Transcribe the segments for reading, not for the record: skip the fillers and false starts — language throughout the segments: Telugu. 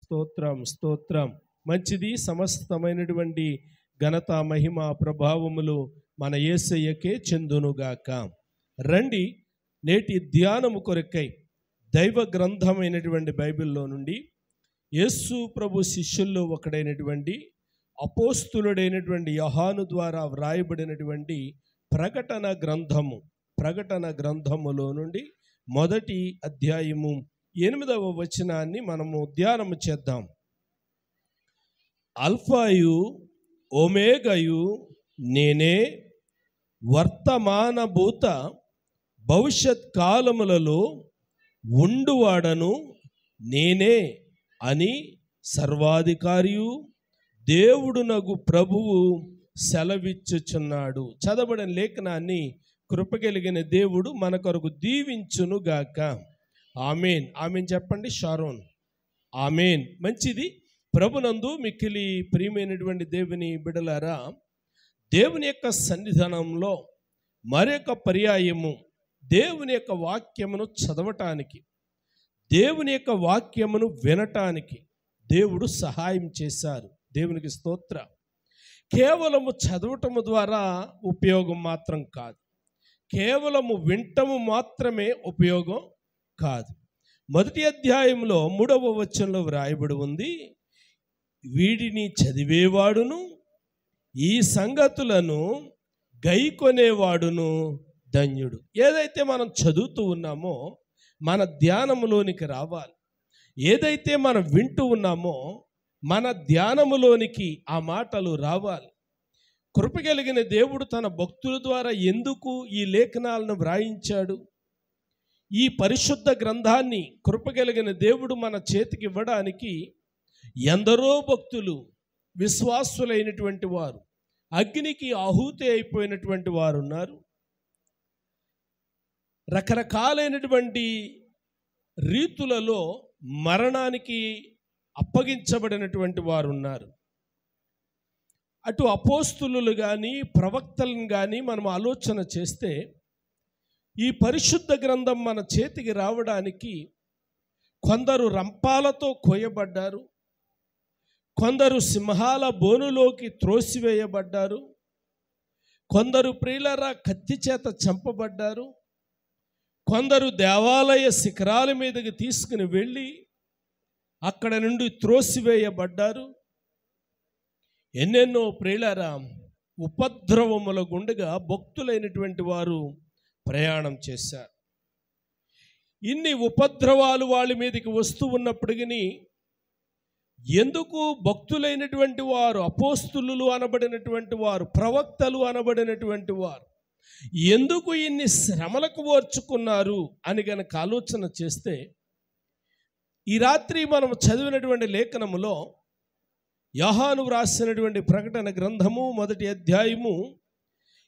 స్తోత్రం స్తోత్రం. మంచిది. సమస్తమైనటువంటి ఘనత మహిమ ప్రభావములు మన యేసయ్యకే చెందునుగాక. రండి, నేటి ధ్యానము కొరకై దైవ గ్రంథమైనటువంటి బైబిల్లో నుండి యేసు ప్రభు శిష్యుల్లో ఒకడైనటువంటి అపోస్తులుడైనటువంటి యోహాను ద్వారా వ్రాయబడినటువంటి ప్రకటన గ్రంథములో నుండి మొదటి అధ్యాయము 8వ వచనాన్ని మనము ధ్యానము చేద్దాం. అల్ఫాయు ఒమేగయు నేనే, వర్తమానభూత భవిష్యత్ కాలములలో ఉండువాడను నేనే అని సర్వాధికారియు దేవుడునగు ప్రభువు సెలవిచ్చుచున్నాడు. చదవబడిన లేఖనాన్ని కృపగలిగిన దేవుడు మన కొరకు దీవించునుగాక. ఆమెన్. ఆమెన్ చెప్పండి. షారోన్. ఆమెన్. మంచిది. ప్రభునందు మిక్కిలి ప్రియమైనటువంటి దేవుని బిడలారా, దేవుని యొక్క సన్నిధానంలో మరొక పర్యాయము దేవుని యొక్క వాక్యమును చదవటానికి, దేవుని యొక్క వాక్యమును వినటానికి దేవుడు సహాయం చేశారు. దేవునికి స్తోత్ర. కేవలము చదవటము ద్వారా ఉపయోగం మాత్రం కాదు, కేవలము వింటము మాత్రమే ఉపయోగం కాదు. మొదటి అధ్యాయంలో 3వ వచనంలో వ్రాయబడి ఉంది, వీడిని చదివేవాడును ఈ సంగతులను గైకొనేవాడును ధన్యుడు. ఏదైతే మనం చదువుతూ ఉన్నామో మన ధ్యానములోనికి రావాలి. ఏదైతే మనం వింటూ ఉన్నామో మన ధ్యానములోనికి ఆ మాటలు రావాలి. కృపగలిగిన దేవుడు తన భక్తుల ద్వారా ఎందుకు ఈ లేఖనాలను వ్రాయించాడు? ఈ పరిశుద్ధ గ్రంథాన్ని కృపగలిగిన దేవుడు మన చేతికి ఇవ్వడానికి ఎందరో భక్తులు, విశ్వాసులైనటువంటి వారు, అగ్నికి ఆహుతి అయిపోయినటువంటి వారు ఉన్నారు. రకరకాలైనటువంటి రీతులలో మరణానికి అప్పగించబడినటువంటి వారు ఉన్నారు. అటు అపోస్తులు కానీ ప్రవక్తలను కానీ మనం ఆలోచన చేస్తే ఈ పరిశుద్ధ గ్రంథం మన చేతికి రావడానికి కొందరు రంపాలతో కోయబడ్డారు, కొందరు సింహాల బోనులోకి త్రోసివేయబడ్డారు, కొందరు ప్రియులరా కత్తి చేత చంపబడ్డారు, కొందరు దేవాలయ శిఖరాల మీదకి తీసుకుని వెళ్ళి అక్కడ నుండి త్రోసివేయబడ్డారు. ఎన్నెన్నో ప్రియులారా ఉపద్రవముల గుండగా భక్తులైనటువంటి వారు ప్రయాణం చేశారు. ఇన్ని ఉపద్రవాలు వాళ్ళ మీదకి వస్తూ ఉన్నప్పటికీ ఎందుకు భక్తులైనటువంటి వారు, అపోస్తులు అనబడినటువంటి వారు, ప్రవక్తలు అనబడినటువంటి వారు ఎందుకు ఇన్ని శ్రమలకు ఓర్చుకున్నారు అని గనక ఆలోచన చేస్తే, ఈ రాత్రి మనం చదివినటువంటి లేఖనములో యోహాను వ్రాసినటువంటి ప్రకటన గ్రంథము మొదటి అధ్యాయము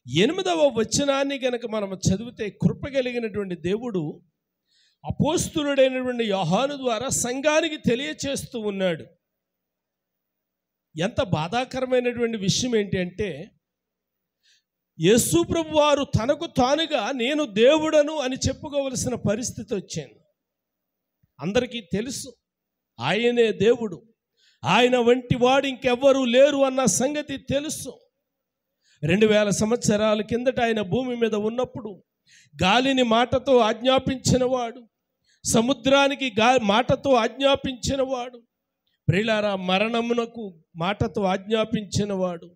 8వ వచనాన్ని గనక మనం చదివితే కృపగలిగినటువంటి దేవుడు అపోస్తులుడైనటువంటి యోహాను ద్వారా సంఘానికి తెలియచేస్తూ ఉన్నాడు. ఎంత బాధాకరమైనటువంటి విషయం ఏంటి అంటే, యేసు ప్రభు వారు తనకు తానుగా నేను దేవుడను అని చెప్పుకోవలసిన పరిస్థితి వచ్చింది. అందరికీ తెలుసు ఆయనే దేవుడు, ఆయన వంటి వాడు ఇంకెవ్వరూ లేరు అన్న సంగతి తెలుసు. 2000 సంవత్సరాల కిందట ఆయన భూమి మీద ఉన్నప్పుడు గాలిని మాటతో ఆజ్ఞాపించినవాడు, సముద్రానికి మాటతో ఆజ్ఞాపించినవాడు, ప్రియులారా మరణమునకు మాటతో ఆజ్ఞాపించినవాడు,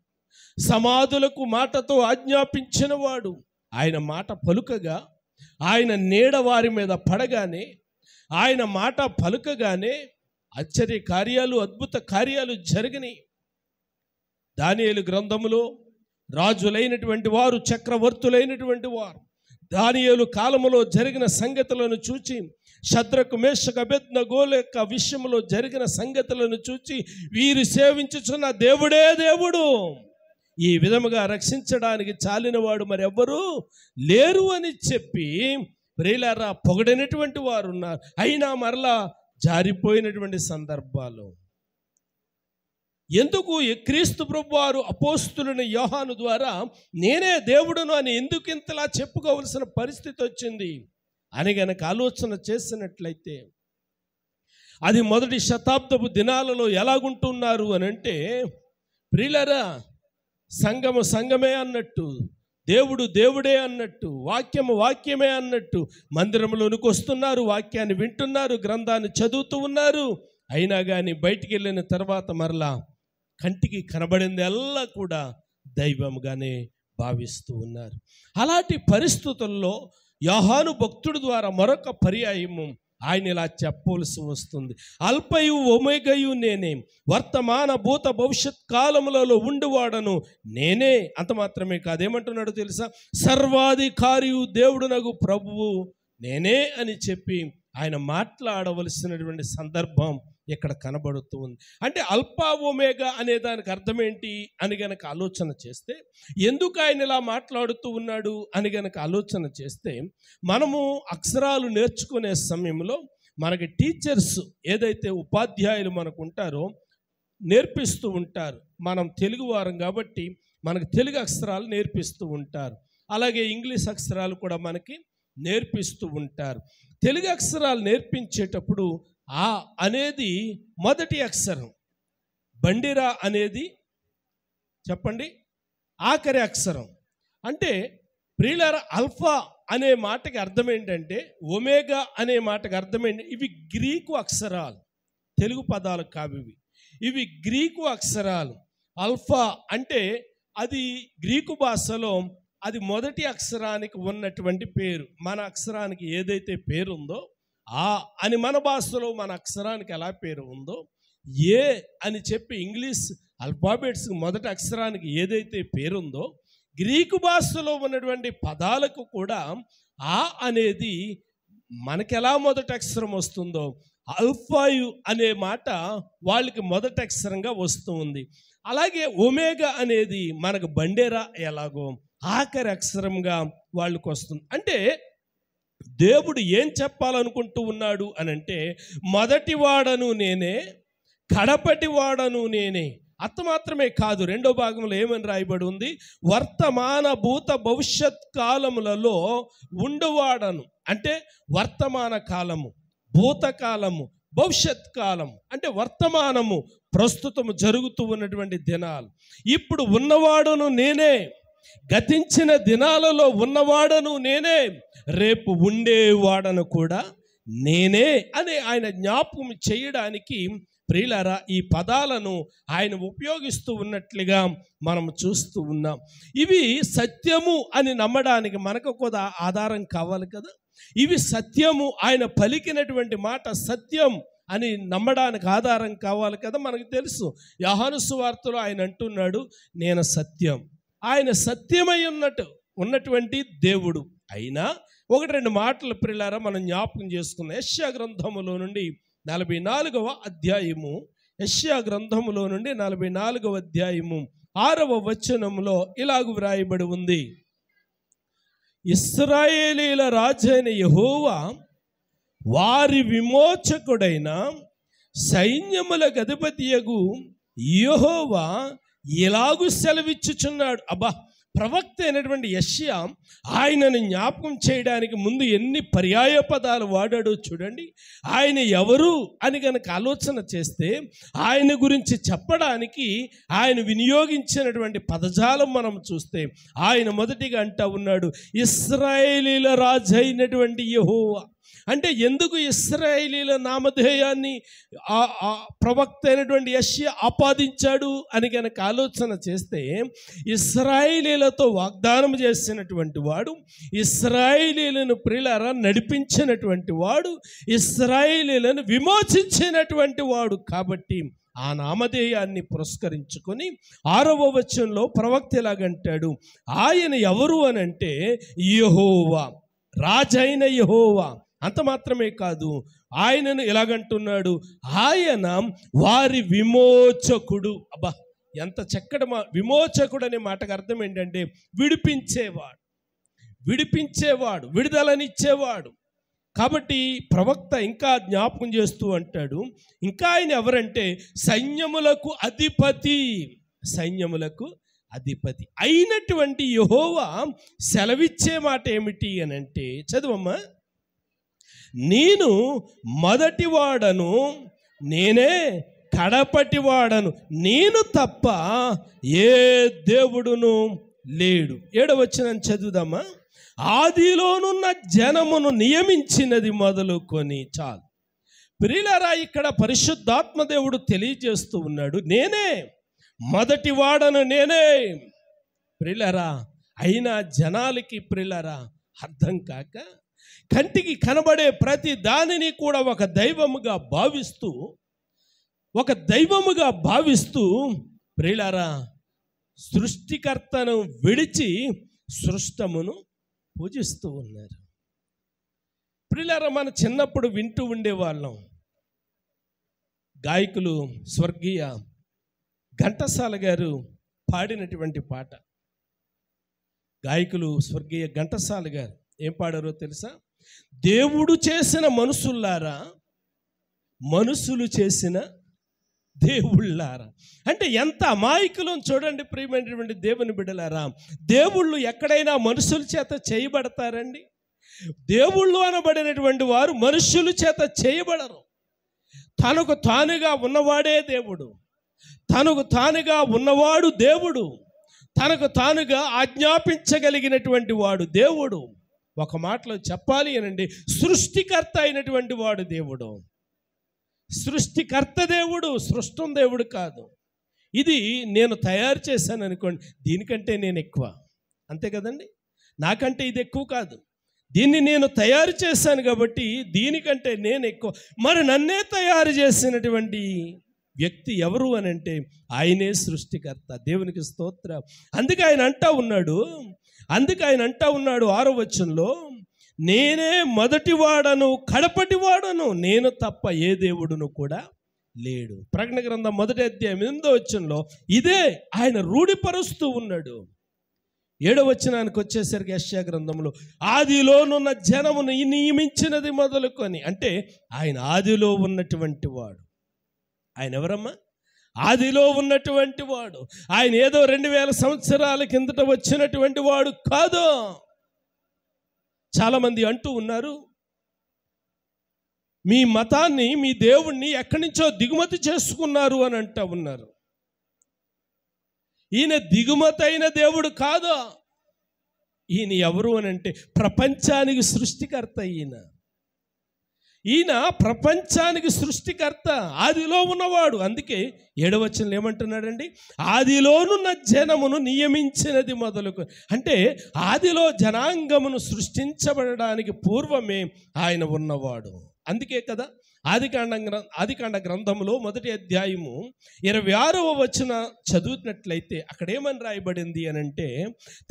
సమాధులకు మాటతో ఆజ్ఞాపించినవాడు. ఆయన మాట పలుకగా, ఆయన నీడ వారి మీద పడగానే, ఆయన మాట పలుకగానే ఆశ్చర్య కార్యాలు, అద్భుత కార్యాలు జరిగినాయి. దానియేలు గ్రంథములో రాజులైనటువంటి వారు, చక్రవర్తులైనటువంటి వారు దానియేలు కాలములో జరిగిన సంగతులను చూచి, షద్రకు మేషకు అబేద్నెగోల యొక్క విషయంలో జరిగిన సంగతులను చూచి, వీరు సేవించుచున్న దేవుడే దేవుడు, ఈ విధముగా రక్షించడానికి చాలినవాడు మరెవ్వరూ లేరు అని చెప్పి ప్రియులారా పొగడినటువంటి వారు ఉన్నారు. అయినా మరలా జారిపోయినటువంటి సందర్భాలు. ఎందుకు క్రీస్తు ప్రభు వారు అపోస్తులుని యోహాను ద్వారా నేనే దేవుడును అని ఎందుకు ఇంతలా చెప్పుకోవలసిన పరిస్థితి వచ్చింది అని గనక ఆలోచన చేసినట్లయితే, అది మొదటి శతాబ్దపు దినాలలో ఎలాగుంటున్నారు అని అంటే, ప్రియులారా, సంఘము సంఘమే అన్నట్టు, దేవుడు దేవుడే అన్నట్టు, వాక్యము వాక్యమే అన్నట్టు మందిరంలోనికి వస్తున్నారు, వాక్యాన్ని వింటున్నారు, గ్రంథాన్ని చదువుతూ ఉన్నారు. అయినా కానీ బయటికి వెళ్ళిన తర్వాత మరలా కంటికి కనబడింది అల్లా కూడా దైవంగానే భావిస్తూ ఉన్నారు. అలాంటి పరిస్థితుల్లో యోహాను భక్తుడి ద్వారా మరొక పర్యాయము ఆయన ఇలా చెప్పవలసి వస్తుంది. అల్పయు ఒమేగయు నేనే, వర్తమాన భూత భవిష్యత్ కాలములలో ఉండువాడను నేనే. అంత మాత్రమే కాదు, ఏమంటున్నాడు తెలుసా? సర్వాధికారియు దేవుడునగు ప్రభువు నేనే అని చెప్పి ఆయన మాట్లాడవలసినటువంటి సందర్భం ఇక్కడ కనబడుతూ ఉంది. అంటే అల్ఫా ఒమేగా అనే దానికి అర్థం ఏంటి అని గనక ఆలోచన చేస్తే, ఎందుకు ఆయన ఇలా మాట్లాడుతూ ఉన్నాడు అని గనక ఆలోచన చేస్తే, మనము అక్షరాలు నేర్చుకునే సమయంలో మనకి టీచర్స్ ఏదైతే ఉపాధ్యాయులు మనకు ఉంటారో నేర్పిస్తూ ఉంటారు. మనం తెలుగు వారం కాబట్టి మనకు తెలుగు అక్షరాలు నేర్పిస్తూ ఉంటారు. అలాగే ఇంగ్లీష్ అక్షరాలు కూడా మనకి నేర్పిస్తూ ఉంటారు. తెలుగు అక్షరాలు నేర్పించేటప్పుడు ఆ అనేది మొదటి అక్షరం, బండిరా అనేది చెప్పండి ఆఖరి అక్షరం. అంటే ప్రియులారా, అల్ఫా అనే మాటకి అర్థం ఏంటంటే, ఒమేగా అనే మాటకి అర్థం ఏంటి? ఇవి గ్రీకు అక్షరాలు, తెలుగు పదాలు కావు ఇవి. ఇవి గ్రీకు అక్షరాలు. అల్ఫా అంటే అది గ్రీకు భాషలో అది మొదటి అక్షరానికి ఉన్నటువంటి పేరు. మన అక్షరానికి ఏదైతే పేరు ఉందో ఆ అని మన భాషలో మన అక్షరానికి ఎలా పేరు ఉందో, ఏ అని చెప్పి ఇంగ్లీష్ అల్ఫాబెట్స్ మొదటి అక్షరానికి ఏదైతే పేరుందో, గ్రీకు భాషలో ఉన్నటువంటి పదాలకు కూడా ఆ అనేది మనకి ఎలా మొదటి అక్షరం వస్తుందో, అల్ఫాయు అనే మాట వాళ్ళకి మొదటి అక్షరంగా వస్తూ ఉంది. అలాగే ఒమేగా అనేది మనకు బండేరా ఎలాగో ఆఖరి అక్షరంగా వాళ్ళకి వస్తుంది. అంటే దేవుడు ఏం చెప్పాలనుకుంటూ ఉన్నాడు అని అంటే, మొదటి వాడను నేనే, కడపటి వాడను నేనే. అంత మాత్రమే కాదు, రెండో భాగంలో ఏమని రాయబడి ఉంది? వర్తమాన భూత భవిష్యత్ కాలములలో ఉండువాడను. అంటే వర్తమాన కాలము, భూతకాలము, భవిష్యత్ కాలం. అంటే వర్తమానము ప్రస్తుతము జరుగుతూ ఉన్నటువంటి దినాలు. ఇప్పుడు ఉన్నవాడును నేనే, గతించిన దినాలలో ఉన్నవాడను నేనే, రేపు ఉండేవాడను కూడా నేనే అని ఆయన జ్ఞాపకం చేయడానికి ప్రియులారా ఈ పదాలను ఆయన ఉపయోగిస్తూ ఉన్నట్లుగా మనం చూస్తూ ఉన్నాం. ఇవి సత్యము అని నమ్మడానికి మనకు కూడా ఆధారం కావాలి కదా. ఇవి సత్యము, ఆయన పలికినటువంటి మాట సత్యం అని నమ్మడానికి ఆధారం కావాలి కదా. మనకు తెలుసు, యోహాను సువార్తలో ఆయన అంటున్నాడు, నేను సత్యం. ఆయన సత్యమై ఉన్నటువంటి దేవుడు. అయినా ఒకటి రెండు మాటలు ప్రియులారా మనం జ్ఞాపకం చేసుకున్నాం. యెషయా గ్రంథములో నుండి 44వ అధ్యాయము, యెషయా గ్రంథములో నుండి 44వ అధ్యాయము 6వ వచనంలో ఇలాగు వ్రాయబడి ఉంది: ఇశ్రాయేలీల రాజైన యెహోవా వారి విమోచకుడైన సైన్యములకు అధిపతియగు యెహోవా ఇలాగు సెలవిచ్చుచున్నాడు. అబ్బా, ప్రవక్త అయినటువంటి యెషయా ఆయనను జ్ఞాపకం చేయడానికి ముందు ఎన్ని పర్యాయ పదాలు వాడాడో చూడండి. ఆయన ఎవరు అని కనుక ఆలోచన చేస్తే, ఆయన గురించి చెప్పడానికి ఆయన వినియోగించినటువంటి పదజాలం మనం చూస్తే, ఆయన మొదటిగా అంటా ఉన్నాడు, ఇశ్రాయేలీల రాజు అయినటువంటి యెహోవా. అంటే ఎందుకు ఇశ్రాయేలీల నామధేయాన్ని ప్రవక్త అయినటువంటి యెషయా ఆపాదించాడు అని కనుక ఆలోచన చేస్తే, ఇశ్రాయేలీలతో వాగ్దానం చేసినటువంటి వాడు, ఇశ్రాయేలీలను ప్రియులారా నడిపించినటువంటి వాడు, ఇశ్రాయేలీలను విమోచించినటువంటి వాడు. కాబట్టి ఆ నామధేయాన్ని పురస్కరించుకొని 6వ వచనంలో ప్రవక్త ఎలాగంటాడు, ఆయన ఎవరు అని అంటే యెహోవా, రాజైన యెహోవా. అంత మాత్రమే కాదు, ఆయనను ఎలాగంటున్నాడు, ఆయన వారి విమోచకుడు. అబ్బా, ఎంత చక్కటి విమోచకుడు అనే మాటకు అర్థం ఏంటంటే విడిపించేవాడు, విడిపించేవాడు, విడుదలనిచ్చేవాడు. కాబట్టి ప్రవక్త ఇంకా జ్ఞాపకం చేస్తూ అంటాడు, ఇంకా ఆయన ఎవరంటే సైన్యములకు అధిపతి, సైన్యములకు అధిపతి అయినటువంటి యెహోవా సెలవిచ్చే మాట ఏమిటి అని అంటే, చదువమ్మా, నేను మొదటి వాడను, నేనే కడపటి వాడను, నేను తప్ప ఏ దేవుడును లేడు. 7వ వచనం చదువుదామా. ఆదిలోనున్న జనమును నియమించినది మొదలుకొని. చాలు ప్రియులారా, ఇక్కడ పరిశుద్ధాత్మ దేవుడు తెలియజేస్తూ ఉన్నాడు, నేనే మొదటి వాడను, నేనే. ప్రియులారా, అయినా జనాలకి ప్రియులారా అర్థం కాక కంటికి కనబడే ప్రతి దానిని కూడా ఒక దైవముగా భావిస్తూ ప్రియులారా సృష్టికర్తను విడిచి సృష్టమును పూజిస్తూ ఉన్నారు. ప్రియులారా, మన చిన్నప్పుడు వింటూ ఉండేవాళ్ళం, గాయకులు స్వర్గీయ ఘంటసాల గారు పాడినటువంటి పాట. గాయకులు స్వర్గీయ ఘంటసాల గారు ఏం పాడారో తెలుసా? దేవుడు చేసిన మనుషుల్లారా, మనుషులు చేసిన దేవుళ్ళారా. అంటే ఎంత అమాయకులం చూడండి ప్రియమైనటువంటి దేవుని బిడ్డలారా. దేవుళ్ళు ఎక్కడైనా మనుషుల చేత చేయబడతారండి? దేవుళ్ళు అనబడినటువంటి వారు మనుషుల చేత చేయబడరు. తనకు తానుగా ఉన్నవాడే దేవుడు, తనకు తానుగా ఉన్నవాడు దేవుడు, తనకు తానుగా ఆజ్ఞాపించగలిగినటువంటి వాడు దేవుడు. ఒక మాటలో చెప్పాలి అనండి, సృష్టికర్త అయినటువంటి వాడు దేవుడు. సృష్టికర్త దేవుడు, సృష్టం దేవుడు కాదు. ఇది నేను తయారు చేశాను అనుకోండి, దీనికంటే నేను ఎక్కువ, అంతే కదండి. నాకంటే ఇది ఎక్కువ కాదు, దీన్ని నేను తయారు చేశాను కాబట్టి దీనికంటే నేను ఎక్కువ. మరి నన్నే తయారు చేసినటువంటి వ్యక్తి ఎవరు అని అంటే ఆయనే సృష్టికర్త. దేవునికి స్తోత్రం. అందుకే ఆయన అంటా ఉన్నాడు 6వ వచనంలో, నేనే మొదటివాడను కడపటివాడను, నేను తప్ప ఏ దేవుడును కూడా లేడు. ప్రకటన గ్రంథం 1వ అధ్యాయం 8వ వచనంలో ఇదే ఆయన రూఢిపరుస్తూ ఉన్నాడు. 7వ వచనానికి వచ్చేసరికి యెషయా గ్రంథంలో, ఆదిలోనున్న జనమును నియమించినది మొదలుకొని. అంటే ఆయన ఆదిలో ఉన్నటువంటి వాడు. ఆయన ఎవరమ్మా? ఆదిలో ఉన్నటువంటి వాడు. ఆయన ఏదో 2000 సంవత్సరాల కిందట వచ్చినటువంటి వాడు కాదు. చాలామంది అంటూ ఉన్నారు, మీ మతాన్ని, మీ దేవుణ్ణి ఎక్కడి నుంచో దిగుమతి చేసుకున్నారు అని అంటూ ఉన్నారు. ఈయన దిగుమతి అయిన దేవుడు కాదు. ఈయన ఎవరు అని అంటే ప్రపంచానికి సృష్టికర్త. ఈయన ప్రపంచానికి సృష్టికర్త, ఆదిలో ఉన్నవాడు. అందుకే 7వ వచనంలో ఏమంటున్నాడండి? ఆదిలోనున్న జనమును నియమించినది మొదలుకు. అంటే ఆదిలో జనాంగమును సృష్టించబడడానికి పూర్వమే ఆయన ఉన్నవాడు. అందుకే కదా ఆదికాండ గ్రంథంలో 1వ అధ్యాయము 26వ వచనం చదువుతున్నట్లయితే అక్కడ ఏమని రాయబడింది అని అంటే,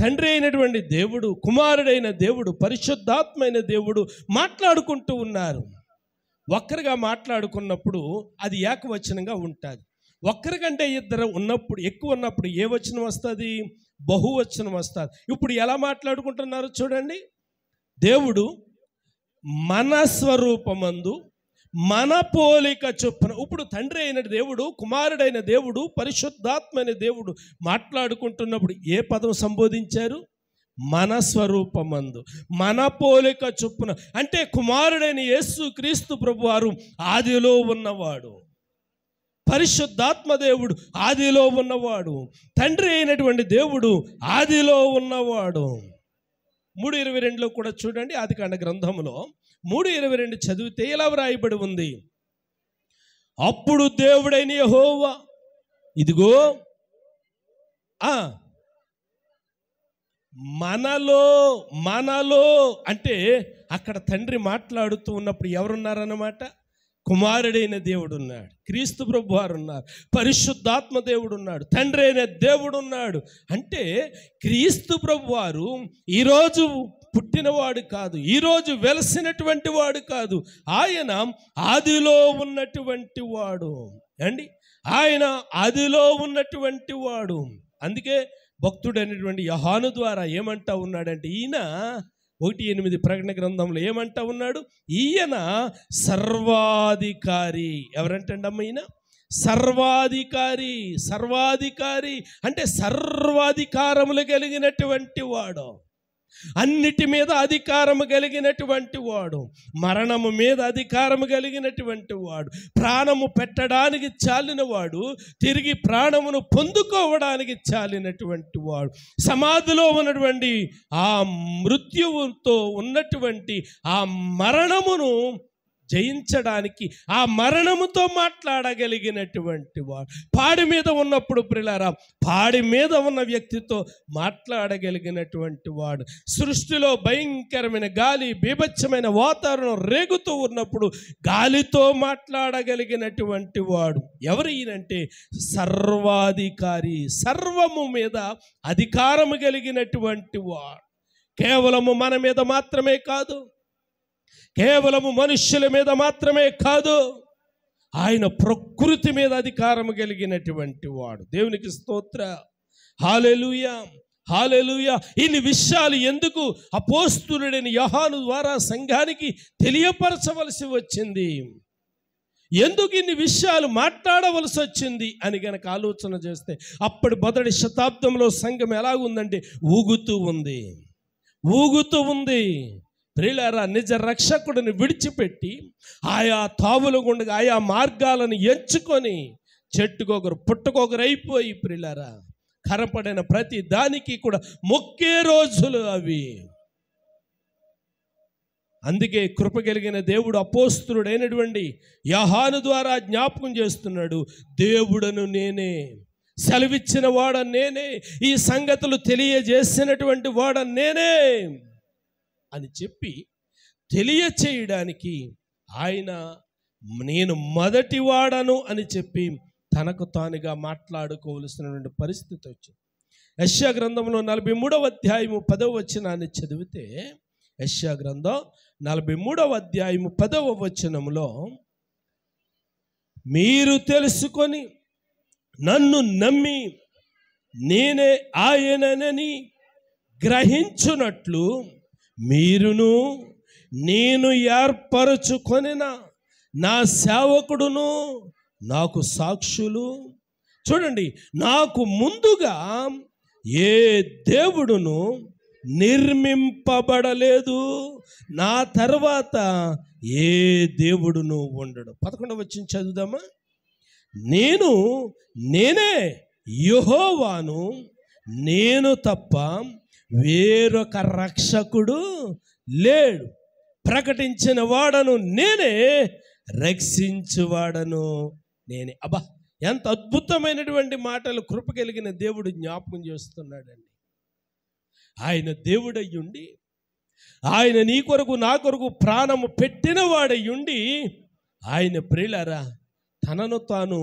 తండ్రి అయినటువంటి దేవుడు, కుమారుడైన దేవుడు, పరిశుద్ధాత్మైన దేవుడు మాట్లాడుకుంటూ ఉన్నారు. ఒక్కరిగా మాట్లాడుకున్నప్పుడు అది ఏకవచనంగా ఉంటుంది. ఒక్కరికంటే ఇద్దరు ఉన్నప్పుడు, ఎక్కువ ఉన్నప్పుడు ఏ వచనం వస్తుంది? బహువచనం వస్తుంది. ఇప్పుడు ఎలా మాట్లాడుకుంటున్నారు చూడండి. దేవుడు మన స్వరూపమందు మన పోలిక చొప్పున. ఇప్పుడు తండ్రి అయిన దేవుడు, కుమారుడైన దేవుడు, పరిశుద్ధాత్మైన దేవుడు మాట్లాడుకుంటున్నప్పుడు ఏ పదం సంబోధించారు? మన స్వరూపమందు, మన పోలిక చొప్పున. అంటే కుమారుడైన యేసు క్రీస్తు ప్రభువారు ఆదిలో ఉన్నవాడు, పరిశుద్ధాత్మ దేవుడు ఆదిలో ఉన్నవాడు, తండ్రి అయినటువంటి దేవుడు ఆదిలో ఉన్నవాడు. 3:22లో కూడా చూడండి, ఆదికాండ గ్రంథంలో 3:22 చదివితే ఇలా వ్రాయబడి ఉంది, అప్పుడు దేవుడైన యెహోవా ఇదిగో మనలో అంటే అక్కడ తండ్రి మాట్లాడుతూ ఉన్నప్పుడు ఎవరున్నారన్నమాట? కుమారుడైన దేవుడు ఉన్నాడు, క్రీస్తు ప్రభు వారు ఉన్నారు, పరిశుద్ధాత్మ దేవుడు ఉన్నాడు, తండ్రి అయిన దేవుడు ఉన్నాడు. అంటే క్రీస్తు ప్రభు వారు ఈరోజు పుట్టినవాడు కాదు, ఈరోజు వెలసినటువంటి వాడు కాదు. ఆయన ఆదిలో ఉన్నటువంటి వాడు అండి. ఆయన ఆదిలో ఉన్నటువంటి వాడు. అందుకే భక్తుడైనటువంటి యోహాను ద్వారా ఏమంటా ఉన్నాడంటే, ఈయన 1:8 ప్రకటన గ్రంథంలో ఏమంటా ఉన్నాడు? ఈయన సర్వాధికారి. ఎవరంటండి అమ్మ? ఈయన సర్వాధికారి. సర్వాధికారి అంటే సర్వాధికారములు కలిగినటువంటి వాడు. అన్నిటి మీద అధికారము కలిగినటువంటి వాడు, మరణము మీద అధికారము కలిగినటువంటి వాడు, ప్రాణము పెట్టడానికి చాలిన వాడు, తిరిగి ప్రాణమును పొందుకోవడానికి చాలినటువంటి వాడు, సమాధిలో ఉన్నటువంటి ఆ మృత్యువుతో ఉన్నటువంటి ఆ మరణమును జయించడానికి, ఆ మరణముతో మాట్లాడగలిగినటువంటి వాడు. పాడి మీద ఉన్నప్పుడు ప్రియులారా, పాడి మీద ఉన్న వ్యక్తితో మాట్లాడగలిగినటువంటి వాడు. సృష్టిలో భయంకరమైన గాలి, బీభత్సమైన వాతావరణం రేగుతూ ఉన్నప్పుడు గాలితో మాట్లాడగలిగినటువంటి వాడు. ఎవరు ఈయనంటే సర్వాధికారి, సర్వము మీద అధికారము కలిగినటువంటి వాడు. కేవలము మన మీద మాత్రమే కాదు, కేవలము మనుష్యుల మీద మాత్రమే కాదు, ఆయన ప్రకృతి మీద అధికారం కలిగినటువంటి వాడు. దేవునికి స్తోత్ర. హల్లెలూయా, హల్లెలూయా. ఇన్ని విషయాలు ఎందుకు అపోస్తలుడైన యోహాను ద్వారా సంఘానికి తెలియపరచవలసి వచ్చింది, ఎందుకు ఇన్ని విషయాలు మాట్లాడవలసి వచ్చింది అని గనక ఆలోచన చేస్తే, అప్పటి మొదటి శతాబ్దంలో సంఘం ఎలాగుందంటే ఊగుతూ ఉంది, ఊగుతూ ఉంది. ప్రియులారా, నిజ రక్షకుడిని విడిచిపెట్టి ఆయా తావుల గుండగా ఆయా మార్గాలను ఎంచుకొని చెట్టుకొకరు పుట్టుకొకరు అయిపోయి, ప్రియులారా, కనపడిన ప్రతి దానికి కూడా మొక్కే రోజులు అవి. అందుకే కృప కలిగిన దేవుడు అపోస్తలుడైనటువంటి యోహాను ద్వారా జ్ఞాపకం చేస్తున్నాడు, దేవుడను నేనే, సెలవిచ్చిన వాడను నేనే, ఈ సంగతులు తెలియజేసినటువంటి వాడను నేనే అని చెప్పి తెలియచేయడానికి ఆయన నేను మొదటి వాడను అని చెప్పి తనకు తానుగా మాట్లాడుకోవలసినటువంటి పరిస్థితి వచ్చింది. యెషయా గ్రంథంలో 43వ అధ్యాయము 10వ వచనాన్ని చదివితే, యెషయా గ్రంథం 43వ అధ్యాయము 10వ వచనంలో, మీరు తెలుసుకొని నన్ను నమ్మి నేనే ఆయననని గ్రహించునట్లు మీరును నేను ఏర్పరచుకొనిన నా సేవకుడును నాకు సాక్షులు. చూడండి, నాకు ముందుగా ఏ దేవుడును నిర్మింపబడలేదు, నా తర్వాత ఏ దేవుడును ఉండడు. 11వ వచనం చదువుదామా. నేనే యెహోవాను, నేను తప్ప వేరొక రక్షకుడు లేడు, ప్రకటించిన వాడను నేనే, రక్షించువాడను నేనే. అబ్బా, ఎంత అద్భుతమైనటువంటి మాటలు కృప కలిగిన దేవుడు జ్ఞాపకం చేస్తున్నాడండి. ఆయన దేవుడయ్యుండి, ఆయన నీ కొరకు నా కొరకు ప్రాణము పెట్టిన వాడయ్యుండి, ఆయన ప్రియులారా తనను తాను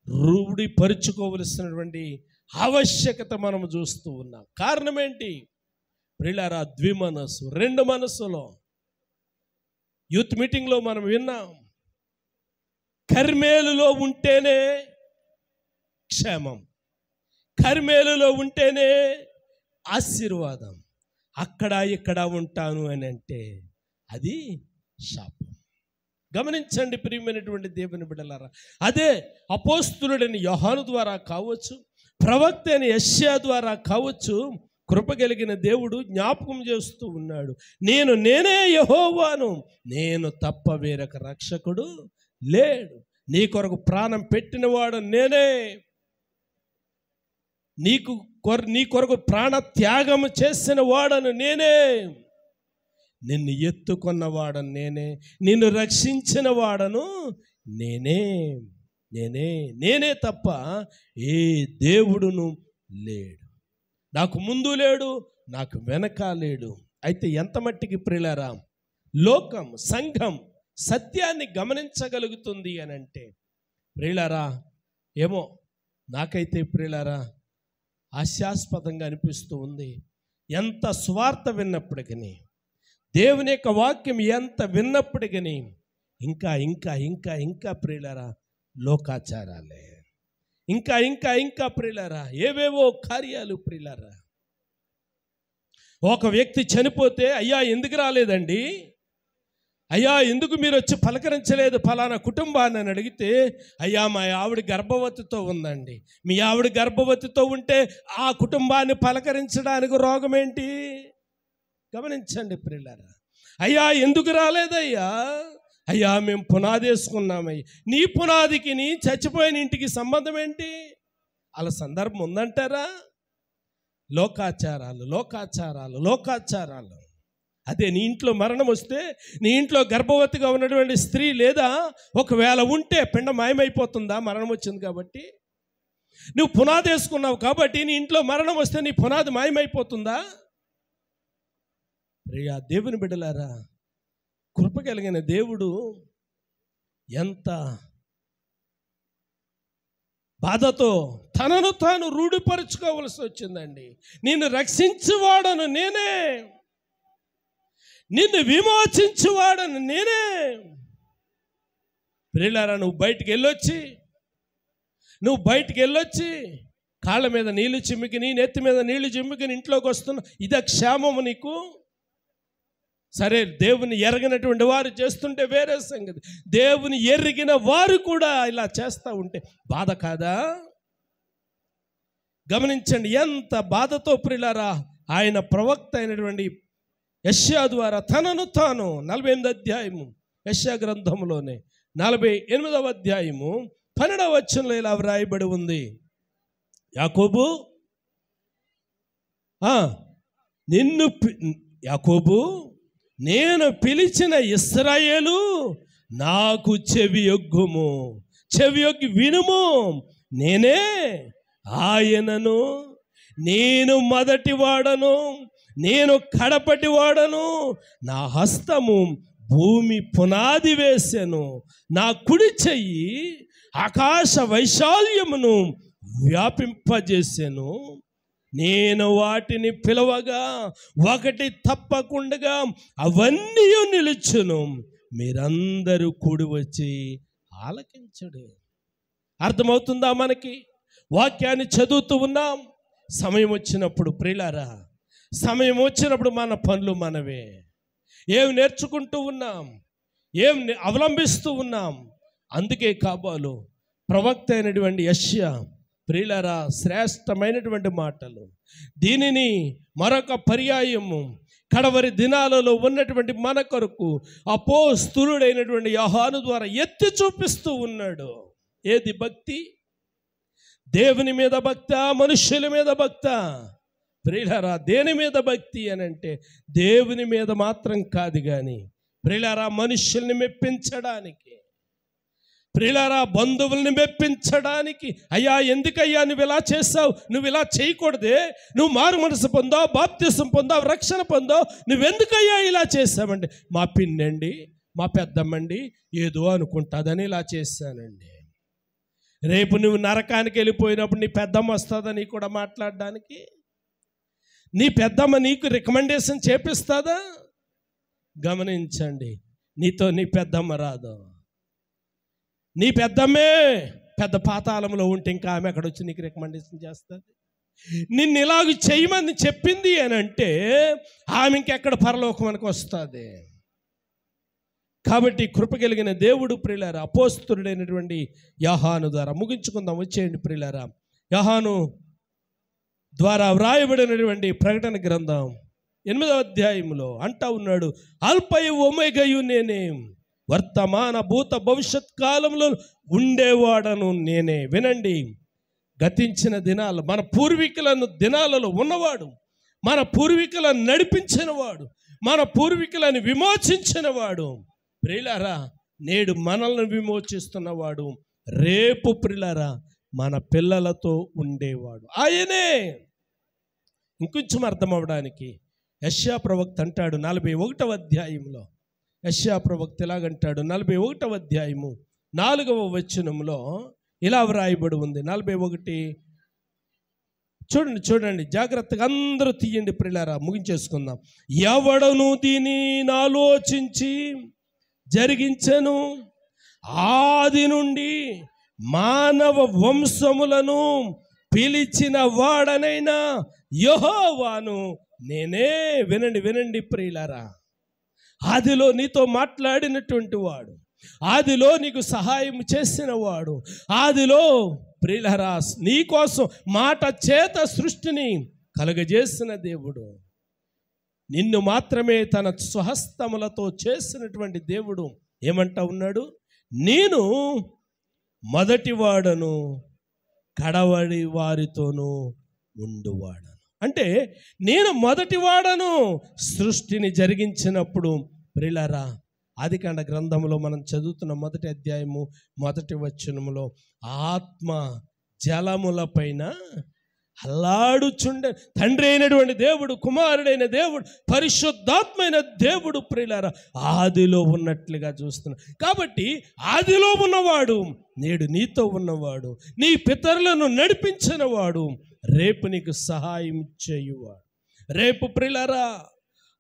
రూఢిపరుచుకోవలసినటువంటి ఆవశ్యకత మనం చూస్తూ ఉన్నాం. కారణం ఏంటి ప్రియులారా? ద్విమనస్సు, రెండు మనస్సులో. యూత్ మీటింగ్లో మనం విన్నాం, కర్మేలులో ఉంటేనే క్షేమం, కర్మేలులో ఉంటేనే ఆశీర్వాదం, అక్కడ ఇక్కడ ఉంటాను అని అంటే అది శాపం. గమనించండి ప్రియమైనటువంటి దేవుని బిడ్డలారా, అదే అపోస్తలుడైన యోహాను ద్వారా కావచ్చు, ప్రవక్త అయిన యెషయా ద్వారా కావచ్చు, కృప కలిగిన దేవుడు జ్ఞాపకం చేస్తూ ఉన్నాడు, నేనే యెహోవాను, నేను తప్ప వేరొక రక్షకుడు లేడు, నీ కొరకు ప్రాణం పెట్టినవాడు నేనే, నీ కొరకు ప్రాణ త్యాగము చేసిన వాడను నేనే, నిన్ను ఎత్తుకున్నవాడను నేనే, నిన్ను రక్షించిన వాడను నేనే తప్ప ఏ దేవుడును లేడు, నాకు ముందు లేడు, నాకు వెనక లేడు. అయితే ఎంత మట్టికి ప్రియులారా లోకం, సంఘం సత్యాన్ని గమనించగలుగుతుంది అని అంటే, ప్రియులారా ఏమో నాకైతే ప్రియులారా హాస్యాస్పదంగా అనిపిస్తూ ఉంది. ఎంత స్వార్థ విన్నప్పటికీ, దేవుని యొక్క వాక్యం ఎంత విన్నప్పటికీ ఇంకా ఇంకా ఇంకా ఇంకా ప్రియులారా లోకాచారాలే, ఇంకా ఇంకా ఇంకా ప్రియులారా ఏవేవో కార్యాలు. ప్రియులారా, ఒక వ్యక్తి చనిపోతే, అయ్యా ఎందుకు రాలేదండి, అయ్యా ఎందుకు మీరు వచ్చి పలకరించలేదు ఫలానా కుటుంబాన్ని అని అడిగితే, అయ్యా మా ఆవిడ గర్భవతితో ఉందండి. మీ ఆవిడ గర్భవతితో ఉంటే ఆ కుటుంబాన్ని పలకరించడానికి రోగం ఏంటి? గమనించండి ప్రియులారా. అయ్యా ఎందుకు రాలేదయ్యా? అయ్యా మేము పునాది వేసుకున్నామయ్యా. నీ పునాదికి నీ చచ్చిపోయిన ఇంటికి సంబంధం ఏంటి? అలా సందర్భం ఉందంటారా? లోకాచారాలు లోకాచారాలు లోకాచారాలు. అదే నీ ఇంట్లో మరణం వస్తే, నీ ఇంట్లో గర్భవతిగా ఉన్నటువంటి స్త్రీ లేదా ఒకవేళ ఉంటే పిండం మాయమైపోతుందా? మరణం వచ్చింది కాబట్టి. నువ్వు పునాది వేసుకున్నావు కాబట్టి నీ ఇంట్లో మరణం వస్తే నీ పునాది మాయమైపోతుందా? ప్రియా దేవుని బిడ్డలారా, కృప కలిగిన దేవుడు ఎంత బాధతో తనను తాను రూఢిపరుచుకోవలసి వచ్చిందండి. నిన్ను రక్షించువాడను నేనే, నిన్ను విమోచించువాడను నేనే. ప్రియులారా, నువ్వు బయటికి వెళ్ళొచ్చి కాళ్ళ మీద నీళ్లు చిమ్మికి, నీ నెత్తి మీద నీళ్లు చిమ్మికి ఇంట్లోకి వస్తున్నావు. ఇదే క్షేమము నీకు? సరే, దేవుని ఎరగనటువంటి వారు చేస్తుంటే వేరే సంగతి. దేవుని ఎరిగిన వారు కూడా ఇలా చేస్తూ ఉంటే బాధ కాదా? గమనించండి ఎంత బాధతో ప్రియులారా ఆయన ప్రవక్త అయినటువంటి యెషయా ద్వారా తనను తాను 48వ అధ్యాయము యెషయా గ్రంథంలోనే 48వ అధ్యాయము 12వ వచనంలో ఇలా వ్రాయబడి ఉంది. యాకోబు నేను పిలిచిన ఇశ్రాయేలు నాకు చెవియొగ్గుము, చెవియొగ్గి వినుము. నేనే ఆయనను, నేను మొదటి వాడను, నేను కడపటి వాడను. నా హస్తము భూమి పునాది వేసెను, నా కుడి చెయ్యి ఆకాశ వైశాల్యమును వ్యాపింపజేసెను. నేను వాటిని పిలవగా ఒకటి తప్పకుండా అవన్నీ నిలుచును. మీరందరూ కూడి వచ్చి ఆలకించడు. అర్థమవుతుందా? మనకి వాక్యాన్ని చదువుతూ ఉన్నాం. సమయం వచ్చినప్పుడు ప్రియులారా, సమయం వచ్చినప్పుడు మన పనులు మనవే. ఏం నేర్చుకుంటూ ఉన్నాం, ఏం అవలంబిస్తూ ఉన్నాం. అందుకే కాబోలు ప్రవక్త అయినటువంటి యెషయా ప్రియులారా శ్రేష్టమైనటువంటి మాటలు. దీనిని మరొక పర్యాయము కడవరి దినాలలో ఉన్నటువంటి మన కొరకు అపోస్తలుడైనటువంటి యోహాను ద్వారా ఎత్తి చూపిస్తూ ఉన్నాడు. ఏది భక్తి? దేవుని మీద భక్తా, మనుష్యుల మీద భక్తా? ప్రియులారా, దేని మీద భక్తి అని అంటే దేవుని మీద మాత్రం కాదు కానీ ప్రియులారా మనుష్యుల్ని మెప్పించడానికి, ప్రియులారా బంధువుల్ని మెప్పించడానికి. అయ్యా ఎందుకయ్యా నువ్వు ఇలా చేసావు, నువ్వు ఇలా చేయకూడదే, నువ్వు మారు మనసు పొందావు, బాప్తిసం పొందావు, రక్షణ పొందావు, నువ్వెందుకయ్యా ఇలా చేసావండి? మా పిన్నండి, మా పెద్దమ్మండి ఏదో అనుకుంటుందని ఇలా చేశానండి. రేపు నువ్వు నరకానికి వెళ్ళిపోయినప్పుడు నీ పెద్దమ్మ వస్తుందని కూడా మాట్లాడడానికి? నీ పెద్దమ్మ నీకు రికమెండేషన్ చేపిస్తుందా? గమనించండి, నీతో నీ పెద్దమ్మ రాదు. నీ పెద్దమ్మే పెద్ద పాతాళంలో ఉంటే ఇంకా ఆమె అక్కడ వచ్చి నీకు రికమెండేషన్ చేస్తుంది? నిన్ను ఇలాగ చేయమని చెప్పింది అని అంటే ఆమె ఇంకెక్కడ పరలోకానికి వస్తుంది. కాబట్టి కృప కలిగిన దేవుడు ప్రియులారా అపోస్తలుడైనటువంటి యోహాను ద్వారా ముగించుకుందాం. వచ్చేయండి ప్రియులారా. యోహాను ద్వారా వ్రాయబడినటువంటి ప్రకటన గ్రంథం 8వ అధ్యాయంలో అంటా ఉన్నాడు, అల్పయు ఒమేగయు నేనే, వర్తమాన భూత భవిష్యత్ కాలంలో ఉండేవాడను నేనే. వినండి, గతించిన దినాలు మన పూర్వీకులను దినాలలో ఉన్నవాడు, మన పూర్వీకులను నడిపించినవాడు, మన పూర్వీకులను విమోచించినవాడు. ప్రియులారా నేడు మనల్ని విమోచిస్తున్నవాడు, రేపు ప్రియులారా మన పిల్లలతో ఉండేవాడు ఆయనే. ఇంకొంచెం అర్థం అవ్వడానికి యెషయా ప్రవక్త అంటాడు 41వ అధ్యాయంలో, యెషయా ప్రవక్త ఇలాగంటాడు 41వ అధ్యాయము 4వ వచనంలో ఇలా వ్రాయబడి ఉంది. 41 చూడండి జాగ్రత్తగా అందరూ తీయండి ప్రియులారా, ముగించేసుకుందాం. ఎవడను దీని ఆలోచించి జరిగించెను, ఆది నుండి మానవ వంశములను పిలిచిన వాడనైనా యెహోవాను నేనే. వినండి ప్రియులారా, ఆదిలో నీతో మాట్లాడినటువంటి వాడు, ఆదిలో నీకు సహాయం చేసిన వాడు, ఆదిలో ప్రియులారా నీకోసం మాట చేత సృష్టిని కలుగజేసిన దేవుడు, నిన్ను మాత్రమే తన స్వహస్తములతో చేసినటువంటి దేవుడు ఏమంటా ఉన్నాడు? నేను మొదటివాడను, కడవడి వారితోనూ ఉండువాడను. అంటే నేను మొదటివాడను. సృష్టిని జరిగించినప్పుడు ప్రియులారా, ఆదికాండ గ్రంథంలో మనం చదువుతున్న మొదటి అధ్యాయము మొదటి వచనములో ఆత్మ జలముల పైన అల్లాడుచుండే తండ్రి అయినటువంటి దేవుడు, కుమారుడైన దేవుడు, పరిశుద్ధాత్మైన దేవుడు ప్రియులారా ఆదిలో ఉన్నట్లుగా చూస్తున్నాం. కాబట్టి ఆదిలో ఉన్నవాడు, నేడు నీతో ఉన్నవాడు, నీ పితరులను నడిపించినవాడు, రేపు నీకు సహాయం చేయువాడు. రేపు ప్రియులారా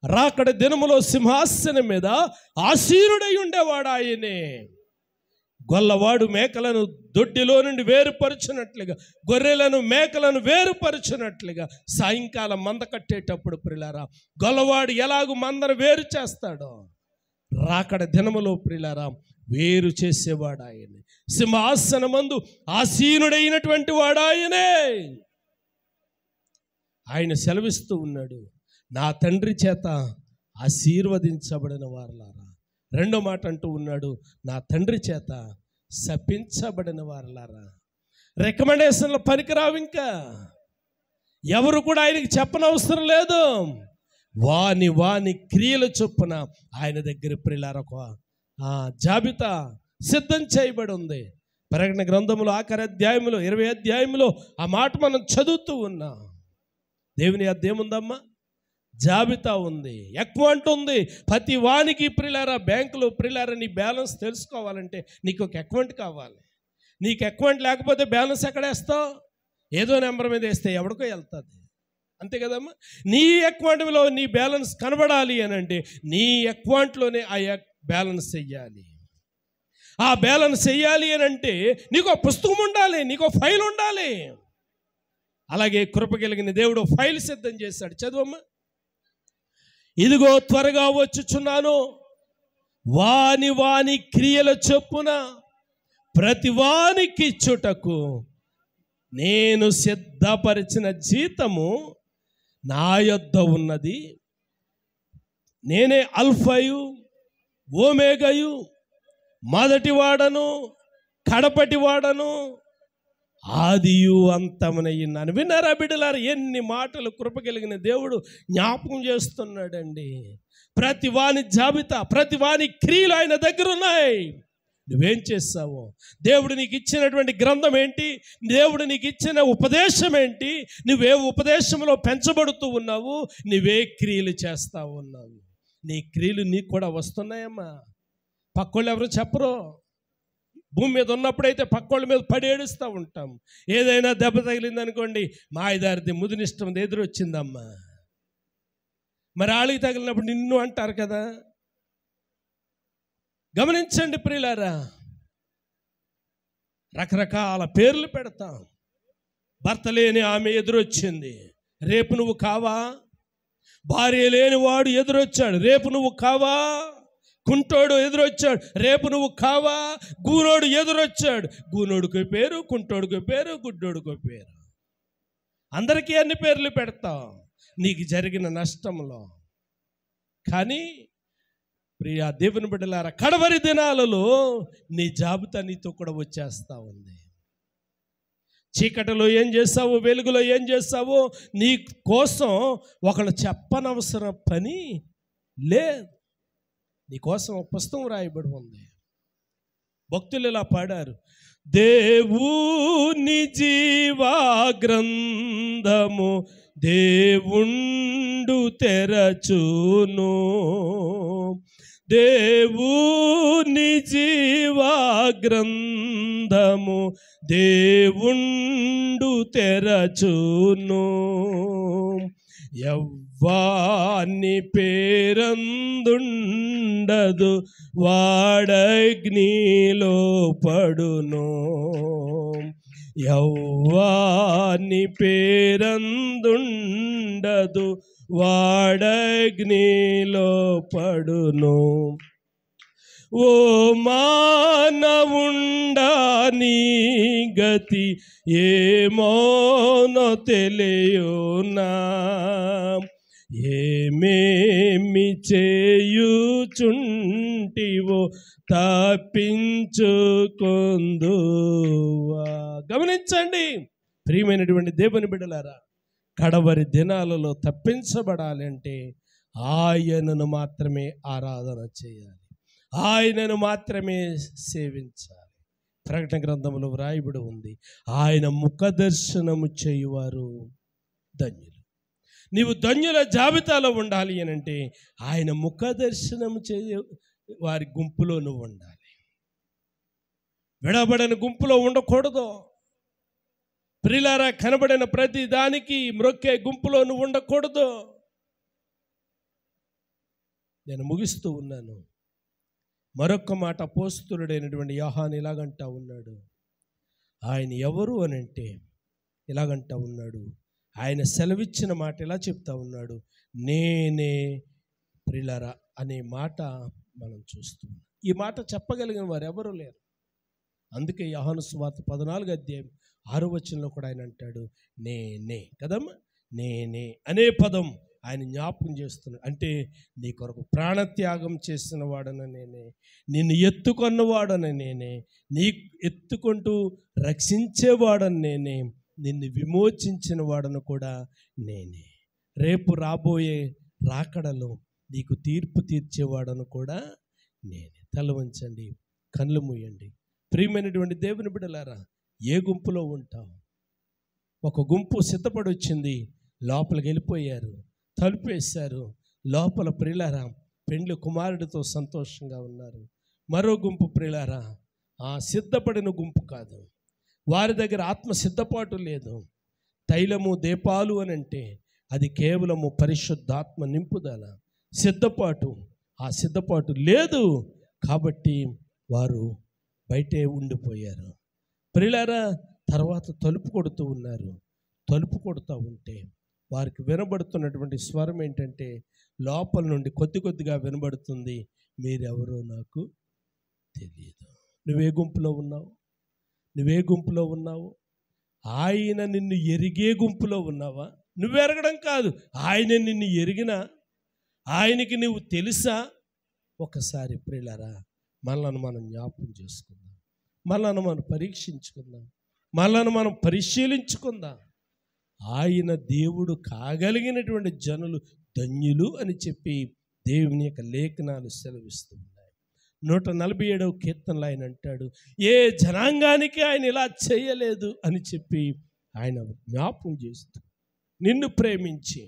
రాకడ దినములో సింహాసనం మీద ఆసీనుడై ఉండేవాడు ఆయనే. గొల్లవాడు మేకలను దొడ్డిలో నుండి వేరుపరచినట్లుగా, గొర్రెలను మేకలను వేరుపరచినట్లుగా సాయంకాలం మంద కట్టేటప్పుడు ప్రియులారా గొల్లవాడు ఎలాగూ మందను వేరు చేస్తాడో, రాకడ దినములో ప్రియులారా వేరు చేసేవాడు ఆయనే. సింహాసనమందు ఆసీనుడైనటువంటి వాడు ఆయనే. ఆయన సెలవిస్తూ ఉన్నాడు, నా తండ్రి చేత ఆశీర్వదించబడిన వారలారా. రెండో మాట అంటూ ఉన్నాడు, నా తండ్రి చేత శపించబడిన వారలారా. రికమెండేషన్లు పనికిరావు. ఇంకా ఎవరు కూడా ఆయనకి చెప్పనవసరం లేదు. వాని వాని క్రియల చొప్పున ఆయన దగ్గర ప్రియులారా జాబితా సిద్ధం చేయబడి ఉంది. ప్రకటన గ్రంథములో ఆఖరి అధ్యాయములో 20 అధ్యాయములో ఆ మాట మనం చదువుతూ ఉన్నాం. దేవుని అదేముందమ్మా? జాబితా ఉంది, అకౌంట్ ఉంది. ప్రతి వానికి ప్రియులారా బ్యాంకులో ప్రియులారా నీ బ్యాలెన్స్ తెలుసుకోవాలంటే నీకు ఒక అకౌంట్ కావాలి. నీకు అకౌంట్ లేకపోతే బ్యాలెన్స్ ఎక్కడ వేస్తావు? ఏదో నెంబర్ మీద వేస్తే ఎవరికో వెళ్తుంది, అంతే కదమ్మా. నీ అకౌంట్లో నీ బ్యాలెన్స్ కనబడాలి అని అంటే నీ అకౌంట్లోనే ఆ బ్యాలెన్స్ చెయ్యాలి. ఆ బ్యాలెన్స్ చెయ్యాలి అని అంటే నీకు ఒక పుస్తకం ఉండాలి, నీకు ఒక ఫైల్ ఉండాలి. అలాగే కృప కలిగిన దేవుడు ఫైల్ సిద్ధం చేశాడు. చదువమ్మా. ఇదిగో త్వరగా వచ్చుచున్నాను, వాని వాని క్రియల చొప్పున ప్రతి వానికి ఇచ్చుటకు నేను సిద్ధపరిచిన జీతము నా యొద్ద ఉన్నది. నేనే అల్ఫయు ఓమేగయు, మొదటివాడను కడపటివాడను, ఆదియు అంతమునయ్యున్నాను. విన్నారా బిడ్డలారా? ఎన్ని మాటలు కృప కలిగిన దేవుడు జ్ఞాపకం చేస్తున్నాడండి. ప్రతి వాని జాబితా, ప్రతి వాని క్రియలు ఆయన దగ్గర ఉన్నాయి. నువ్వేం చేస్తావో, దేవుడు నీకు ఇచ్చినటువంటి గ్రంథం ఏంటి, దేవుడు నీకు ఇచ్చిన ఉపదేశం ఏంటి, నువ్వే ఉపదేశంలో పెంచబడుతూ ఉన్నావు, నువ్వే క్రియలు చేస్తా ఉన్నావు. నీ క్రియలు నీకు కూడా వస్తున్నాయమ్మా. పక్కోళ్ళు ఎవరు చెప్పరు. భూమి మీద ఉన్నప్పుడైతే పక్కోళ్ళ మీద పడి ఏడుస్తూ ఉంటాం. ఏదైనా దెబ్బ తగిలిందనుకోండి, మాయదారిది ముదినిష్టం ఎదురొచ్చిందమ్మా. మరి ఆళ్ళకి తగిలినప్పుడు నిన్ను అంటారు కదా. గమనించండి ప్రియులారా, రకరకాల పేర్లు పెడతాం. భర్త లేని ఆమె ఎదురొచ్చింది, రేపు నువ్వు కావా? భార్య లేని వాడు ఎదురొచ్చాడు, రేపు నువ్వు కావా? కుంటోడు ఎదురొచ్చాడు, రేపు నువ్వు కావా? గూనోడు ఎదురొచ్చాడు, గూనోడికి పేరు, కుంటోడికి పేరు, గుడ్డోడికి పేరు. అందరికీ అన్ని పేర్లు పెడతావు నీకు జరిగిన నష్టంలో. కానీ ప్రియా దేవుని బిడ్డలారా, కడవరి దినాలలో నీ జాబితా నీతో కూడా వచ్చేస్తూ ఉంది. చీకటిలో ఏం చేస్తావో, వెలుగులో ఏం చేస్తావో నీ కోసం ఒకళ్ళు చెప్పనవసరం పని లేదు. నీకోసం ఒక పుస్తకం రాయబడి ఉంది. భక్తులు ఇలా పాడారు, దేవుని జీవా గ్రంథము దేవుండు తెరచును, దేవుని జీవా గ్రంథము దేవుండు తెరచును, వాని పేరందుండదు వాడగ్నిలో పడును, యవ్వాని పేరందుండదు వాడగ్నిలో పడును. ఓ మానవుండా నీ గతి ఏమోనో తెలియునా, ఏమేమి చేయుచుంటివో తప్పించుకొందువా. గమనించండి ప్రియమైనటువంటి దేవుని బిడ్డలారా, కడవరి దినాలలో తప్పించబడాలి అంటే ఆయనను మాత్రమే ఆరాధన చేయాలి, ఆయనను మాత్రమే సేవించాలి. ప్రకటన గ్రంథంలో వ్రాయబడి ఉంది, ఆయన ముఖ దర్శనము చేయువారు ధన్యులు. నీవు ధన్యుల జాబితాలో ఉండాలి అని అంటే ఆయన ముఖ దర్శనము చేయు వారి గుంపులో నువ్వు ఉండాలి. విడబడిన గుంపులో ఉండకూడదు. ప్రియులారా, కనబడిన ప్రతి దానికి మ్రొక్కే గుంపులో నువ్వు ఉండకూడదు. నేను ముగిస్తూ ఉన్నాను. మరొక్క మాట అపోస్తలుడైనటువంటి యోహాను ఇలాగంటా ఉన్నాడు. ఆయన ఎవరు అని అంటే ఇలాగంటా ఉన్నాడు. ఆయన సెలవిచ్చిన మాట ఇలా చెప్తా ఉన్నాడు, నేనే ప్రియులారా అనే మాట మనం చూస్తున్నాం. ఈ మాట చెప్పగలిగిన వారు ఎవరు లేరు. అందుకే యోహాను సువార్త 14:6 కూడా ఆయన అంటాడు, నేనే కదమ్మా, నేనే అనే పదం ఆయన జ్ఞాపకం చేస్తున్నాడు. అంటే నీ కొరకు ప్రాణత్యాగం చేసిన వాడన నేనే, నిన్ను ఎత్తుకొన్నవాడన నేనే, నీ ఎత్తుకుంటూ రక్షించేవాడని నేనే, నిన్ను విమోచించిన వాడను కూడా నేనే, రేపు రాబోయే రాకడలో నీకు తీర్పు తీర్చేవాడను కూడా నేనే. తల వంచండి, కళ్ళు మూయండి. ప్రియమైనటువంటి దేవుని బిడ్డలారా, ఏ గుంపులో ఉంటావు? ఒక గుంపు సిద్ధపడి వచ్చింది, లోపలికి వెళ్ళిపోయారు, తలుపేశారు. లోపల ప్రియులారా పెండ్లి కుమారుడితో సంతోషంగా ఉన్నారు. మరో గుంపు ప్రియులారా ఆ సిద్ధపడిన గుంపు కాదు, వారి దగ్గర ఆత్మ సిద్ధపాటు లేదు. తైలము దీపాలు అని అంటే అది కేవలము పరిశుద్ధాత్మ నింపుదల, సిద్ధపాటు. ఆ సిద్ధపాటు లేదు కాబట్టి వారు బయటే ఉండిపోయారు. ప్రియులారా తర్వాత తలుపు కొడుతూ ఉన్నారు. తలుపు కొడుతూ ఉంటే వారికి వినబడుతున్నటువంటి స్వరం ఏంటంటే లోపల నుండి కొద్ది కొద్దిగా వినబడుతుంది, మీరెవరో నాకు తెలియదు. నువ్వే గుంపులో ఉన్నావు? నువ్వే గుంపులో ఉన్నావు? ఆయన నిన్ను ఎరిగే గుంపులో ఉన్నావా? నువ్వు ఎరగడం కాదు, ఆయన నిన్ను ఎరిగినా ఆయనకి నువ్వు తెలుసా? ఒకసారి ప్రియులారా మనలను మనం జ్ఞాపకం చేసుకుందాం, మనలను మనం పరీక్షించుకుందాం, మనలను మనం పరిశీలించుకుందాం. ఆయన దేవుడు కాగలిగినటువంటి జనులు ధన్యులు అని చెప్పి దేవుని యొక్క లేఖనాలు సెలవిస్తున్నాయి. 147వ కీర్తనలో ఆయన అంటాడు, ఏ జనాంగానికి ఆయన ఇలా చేయలేదు అని చెప్పి ఆయన జ్ఞాపకం చేస్తూ, నిన్ను ప్రేమించి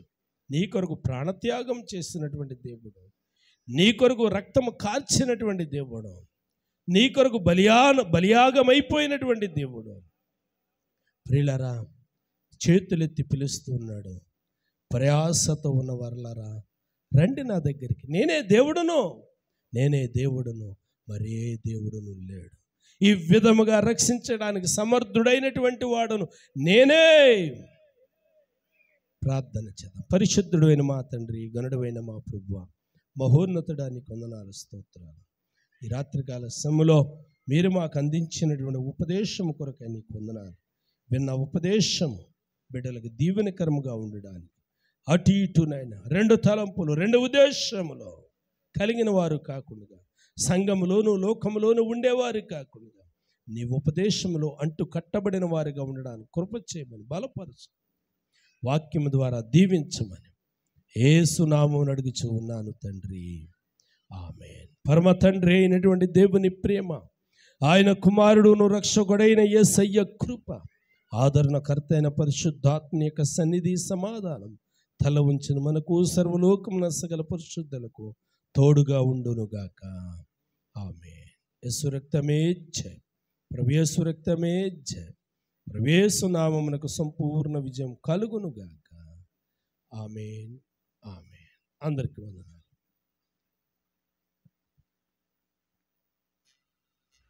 నీ కొరకు ప్రాణత్యాగం చేసినటువంటి దేవుడు, నీ కొరకు రక్తము కార్చినటువంటి దేవుడు, నీ కొరకు బలియాగమైపోయినటువంటి దేవుడు. ప్రియులారా చేతులెత్తి పిలుస్తూ ఉన్నాడు, ప్రయాసతో ఉన్న వర్లారా రండి నా దగ్గరికి, నేనే దేవుడును, నేనే దేవుడును, మరే దేవుడును లేడు. ఈ విధముగా రక్షించడానికి సమర్థుడైనటువంటి వాడును నేనే. ప్రార్థన చేద్దాం. పరిశుద్ధుడు అయిన మా తండ్రి, గనుడైన మా ప్రభువా, మహోన్నతుడానికి వందనాలు, స్తోత్రాలు. ఈ రాత్రికాల సమయంలో మీరు మాకు అందించినటువంటి ఉపదేశం కొరకై నీకు వందనాలు. విన్న ఉపదేశము బిడ్డలకు దీవెనకరముగా ఉండడానికి అటు ఇటునైనా రెండు తలంపులు రెండు ఉద్దేశములో కలిగిన వారు కాకుండా, సంఘములోను లోకములోను ఉండేవారు కాకుండా నీ ఉపదేశములో అంటు కట్టబడిన వారిగా ఉండడానికి కృప చేయమని, బలపరచు, వాక్యము ద్వారా దీవించమని యేసు నామమున అడుగుచూ ఉన్నాను తండ్రి, ఆమేన్. పరమ తండ్రి అయినటువంటి దేవుని ప్రేమ, ఆయన కుమారుడును రక్షకుడైన యేసయ్య కృప, ఆదరణకర్త అయిన పరిశుద్ధాత్మ యొక్క సన్నిధి సమాధానం తల ఉంచిన మనకు సర్వలోకమున సకల పరిశుద్ధులకు తోడుగా ఉండునుగాక. ఆమేన్. యేసు రక్తమే జయం, ప్రభు యేసు రక్తమే జయం, ప్రభు యేసు నామమునకు సంపూర్ణ విజయం కలుగునుగాక. ఆమేన్, ఆమేన్. అందరికీ వందనాలు.